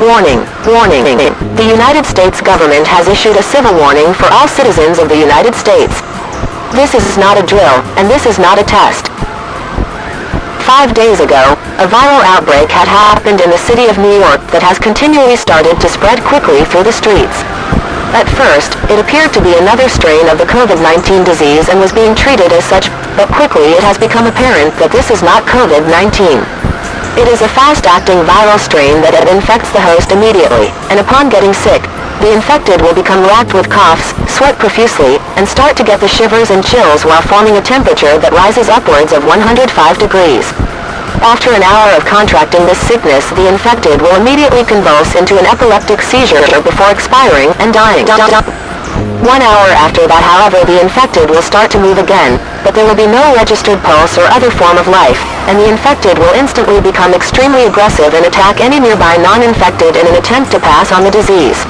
Warning, warning. The United States government has issued a civil warning for all citizens of the United States. This is not a drill, and this is not a test. 5 days ago, a viral outbreak had happened in the city of New York that has continually started to spread quickly through the streets. At first, it appeared to be another strain of the COVID-19 disease and was being treated as such, but quickly it has become apparent that this is not COVID-19. It is a fast-acting viral strain that infects the host immediately, and upon getting sick, the infected will become racked with coughs, sweat profusely, and start to get the shivers and chills while forming a temperature that rises upwards of 105 degrees. After an hour of contracting this sickness, the infected will immediately convulse into an epileptic seizure before expiring and dying. 1 hour after that, however, the infected will start to move again, but there will be no registered pulse or other form of life, and the infected will instantly become extremely aggressive and attack any nearby non-infected in an attempt to pass on the disease.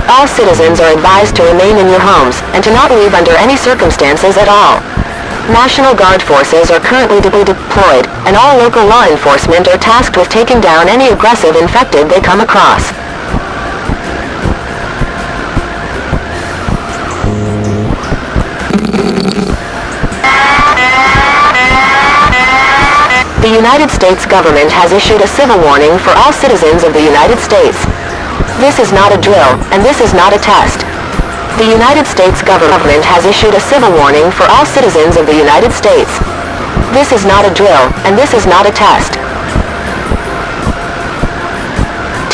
All citizens are advised to remain in your homes, and to not leave under any circumstances at all. National Guard forces are currently deployed, and all local law enforcement are tasked with taking down any aggressive infected they come across. The United States government has issued a civil warning for all citizens of the United States. This is not a drill, and this is not a test. The United States government has issued a civil warning for all citizens of the United States. This is not a drill, and this is not a test.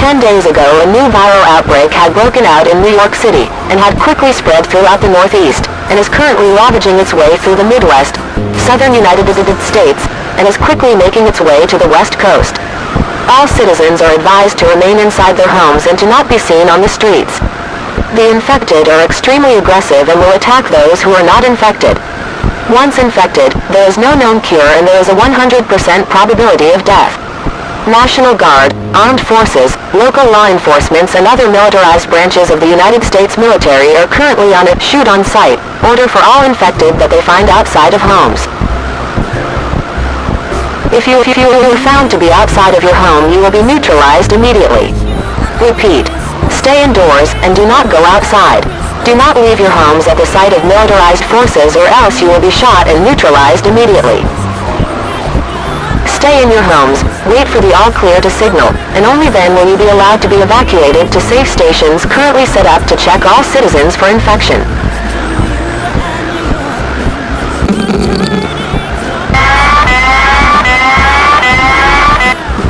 10 days ago, a new viral outbreak had broken out in New York City, and had quickly spread throughout the Northeast, and is currently ravaging its way through the Midwest, southern United States, and is quickly making its way to the West Coast. All citizens are advised to remain inside their homes and to not be seen on the streets. The infected are extremely aggressive and will attack those who are not infected. Once infected, there is no known cure and there is a 100% probability of death. National Guard, armed forces, local law enforcements and other militarized branches of the United States military are currently on a shoot on sight order for all infected that they find outside of homes. If you are found to be outside of your home, you will be neutralized immediately. Repeat, stay indoors and do not go outside. Do not leave your homes at the sight of militarized forces or else you will be shot and neutralized immediately. Stay in your homes, wait for the all clear to signal, and only then will you be allowed to be evacuated to safe stations currently set up to check all citizens for infection.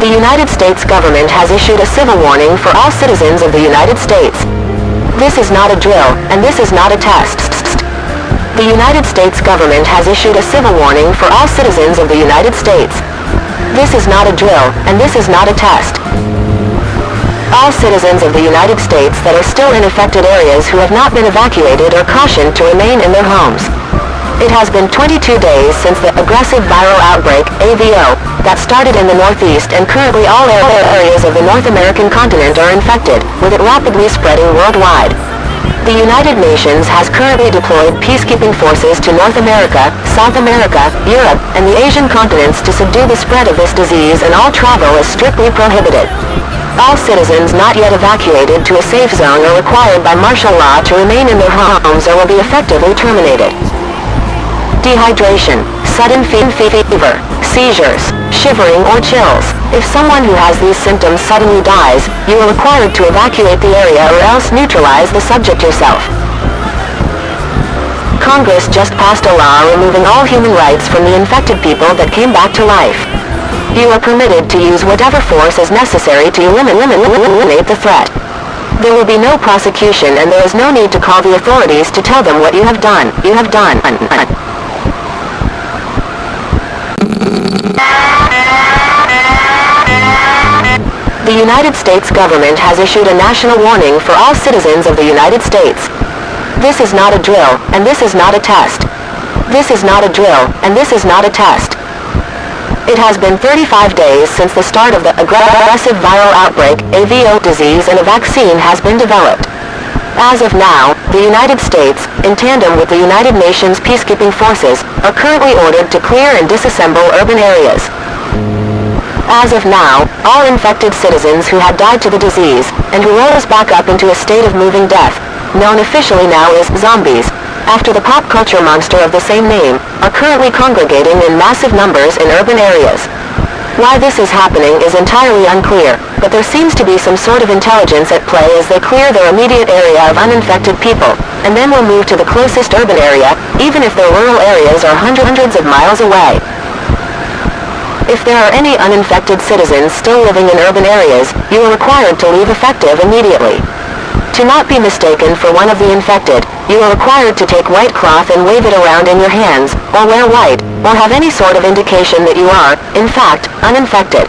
The United States government has issued a civil warning for all citizens of the United States. This is not a drill, and this is not a test. The United States government has issued a civil warning for all citizens of the United States. This is not a drill, and this is not a test. All citizens of the United States that are still in affected areas who have not been evacuated are cautioned to remain in their homes. It has been 22 days since the aggressive viral outbreak, AVO, that started in the Northeast, and currently all areas of the North American continent are infected, with it rapidly spreading worldwide. The United Nations has currently deployed peacekeeping forces to North America, South America, Europe, and the Asian continents to subdue the spread of this disease, and all travel is strictly prohibited. All citizens not yet evacuated to a safe zone are required by martial law to remain in their homes or will be effectively terminated. Dehydration, sudden fever, seizures, shivering or chills. If someone who has these symptoms suddenly dies, you are required to evacuate the area or else neutralize the subject yourself. Congress just passed a law removing all human rights from the infected people that came back to life. You are permitted to use whatever force is necessary to eliminate the threat. There will be no prosecution and there is no need to call the authorities to tell them what you have done. The United States government has issued a national warning for all citizens of the United States. This is not a drill, and this is not a test. This is not a drill, and this is not a test. It has been 35 days since the start of the aggressive viral outbreak, AVO disease, and a vaccine has been developed. As of now, the United States, in tandem with the United Nations peacekeeping forces, are currently ordered to clear and disassemble urban areas. As of now, all infected citizens who had died to the disease, and who rose back up into a state of moving death, known officially now as zombies, after the pop culture monster of the same name, are currently congregating in massive numbers in urban areas. Why this is happening is entirely unclear, but there seems to be some sort of intelligence at play as they clear their immediate area of uninfected people, and then will move to the closest urban area, even if their rural areas are hundreds of miles away. If there are any uninfected citizens still living in urban areas, you are required to leave effective immediately. To not be mistaken for one of the infected, you are required to take white cloth and wave it around in your hands, or wear white, or have any sort of indication that you are, in fact, uninfected.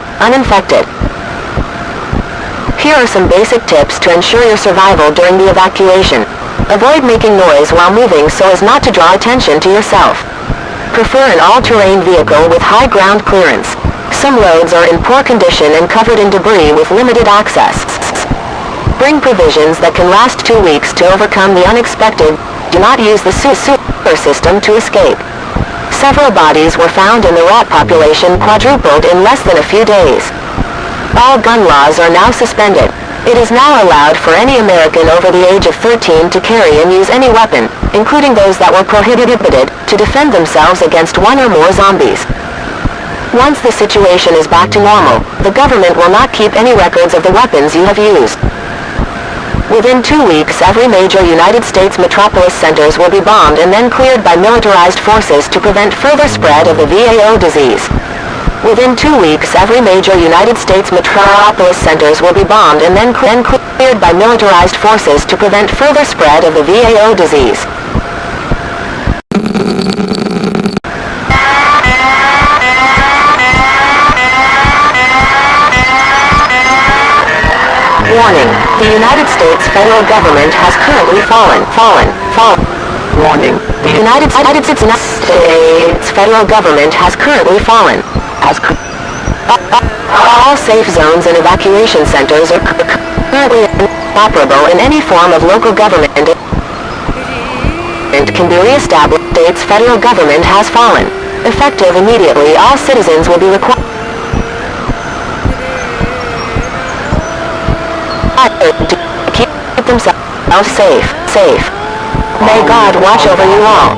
Here are some basic tips to ensure your survival during the evacuation. Avoid making noise while moving so as not to draw attention to yourself. Prefer an all-terrain vehicle with high ground clearance. Some roads are in poor condition and covered in debris with limited access. Bring provisions that can last 2 weeks to overcome the unexpected. Do not use the sewer system to escape. Several bodies were found and the rat population quadrupled in less than a few days. All gun laws are now suspended. It is now allowed for any American over the age of 13 to carry and use any weapon, including those that were prohibited, to defend themselves against one or more zombies. Once the situation is back to normal, the government will not keep any records of the weapons you have used. Within 2 weeks, every major United States metropolis centers will be bombed and then cleared by militarized forces to prevent further spread of the VAO disease. Within 2 weeks, every major United States metropolis centers will be bombed and then cleared by militarized forces to prevent further spread of the VAO disease. Warning, the United States federal government has currently fallen. Warning, the United States federal government has currently fallen. All safe zones and evacuation centers are currently inoperable in any form of local government and can be re-established. States federal government has fallen. Effective immediately, all citizens will be required to keep themselves safe. May God watch over you all.